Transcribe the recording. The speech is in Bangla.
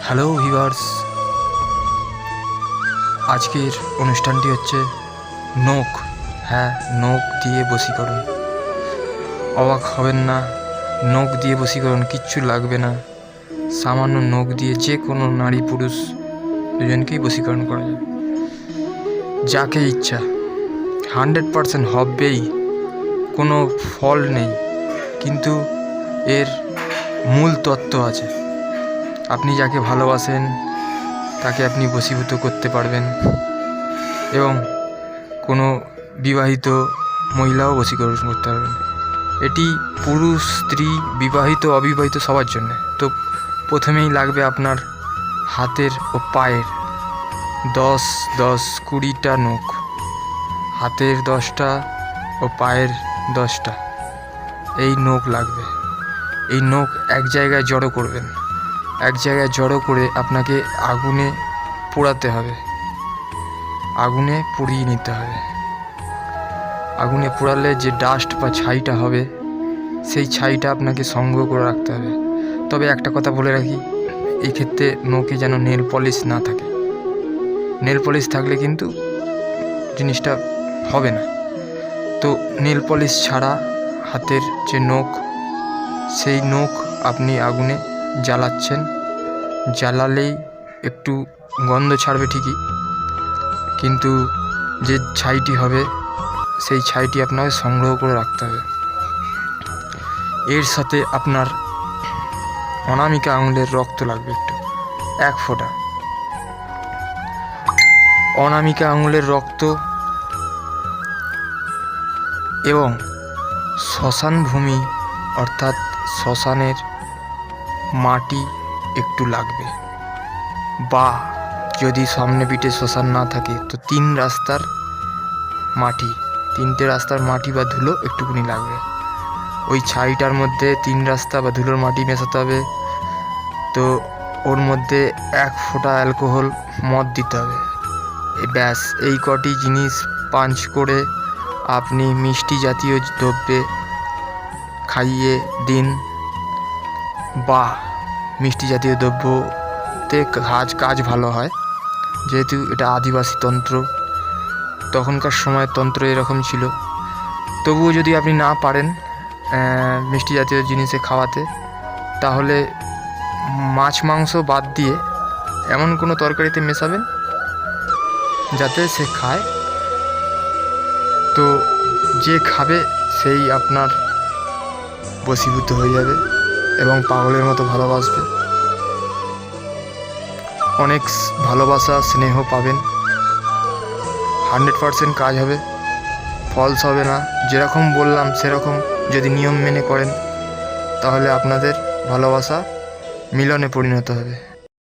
হ্যালো ভিউয়ার্স, আজকের অনুষ্ঠানটি হচ্ছে নখ। হ্যাঁ, নখ দিয়ে বশীকরণ। অবাক হবেন না, নখ দিয়ে বশীকরণ, কিচ্ছু লাগবে না। সামান্য নখ দিয়ে যে কোনো নারী পুরুষ দুজনকেই বশীকরণ করা যাবে। যাকে ইচ্ছা 100% হবেই, কোনো ফল নেই, কিন্তু এর মূল তত্ত্ব আছে। আপনি যাকে ভালোবাসেন তাকে আপনি বশীভূত করতে পারবেন, এবং কোনো বিবাহিত মহিলাও বশীকরণ করতে পারবেন। এটি পুরুষ, স্ত্রী, বিবাহিত, অবিবাহিত সবার জন্য। তো প্রথমেই লাগবে আপনার হাতের ও পায়ের 10-20টা নখ, হাতের 10টা ও পায়ের 10টা, এই নখ লাগবে। এই নখ এক জায়গায় জড়ো করবেন। এক জায়গায় জড়ো করে আপনাকে আগুনে পোড়াতে হবে, আগুনে পুড়িয়ে নিতে হবে। আগুনে পোড়ালে যে ডাস্ট বা ছাইটা হবে, সেই ছাইটা আপনাকে সংগ্রহ করে রাখতে হবে। তবে একটা কথা বলে রাখি, এই ক্ষেত্রে নখে যেন নেল পলিশ না থাকে। নেল পলিশ থাকলে কিন্তু জিনিসটা হবে না। তো নেল পলিশ ছাড়া হাতের যে নখ, সেই নখ আপনি আগুনে জ্বালাচ্ছেন। জ্বালালেই একটু গন্ধ ছাড়বে ঠিকই, কিন্তু যে ছাইটি হবে সেই ছাইটি আপনাকে সংগ্রহ করে রাখতে হবে। এর সাথে আপনার অনামিকা আঙুলের রক্ত লাগবে একটু, 1 ফোঁটা অনামিকা আঙুলের রক্ত, এবং শ্মশান ভূমি অর্থাৎ শ্মশানের মাটি একটু লাগবে। বা যদি সামনে পিঠে শ্মশান না থাকে তো 3 রাস্তার মাটি, 3টে রাস্তার মাটি বা ধুলো একটুকুনি লাগবে। ওই ছাইটার মধ্যে 3 রাস্তা বা ধুলোর মাটি মেশাতে হবে। তো ওর মধ্যে 1 ফোঁটা অ্যালকোহল মদ দিতে হবে। ব্যাস, এই কটি জিনিস পাঞ্চ করে আপনি মিষ্টি জাতীয় দ্রব্যে খাইয়ে দিন, বা মিষ্টি জাতীয় দ্রব্যতে কাজ ভালো হয়, যেহেতু এটা আদিবাসী তন্ত্র। তখনকার সময় তন্ত্র এরকম ছিল। তবুও যদি আপনি না পারেন মিষ্টি জাতীয় জিনিসে খাওয়াতে, তাহলে মাছ মাংস বাদ দিয়ে এমন কোনো তরকারিতে মেশাবেন যাতে সে খায়। তো যে খাবে সেই আপনার বশীভূত হয়ে যাবে এবং পাগলের মতো ভালোবাসবে। অনেক ভালোবাসা, স্নেহ পাবেন। 100% কাজ হবে, ফলস হবে না। যেরকম বললাম সেরকম যদি নিয়ম মেনে করেন, তাহলে আপনাদের ভালোবাসা মিলনে পরিণত হবে।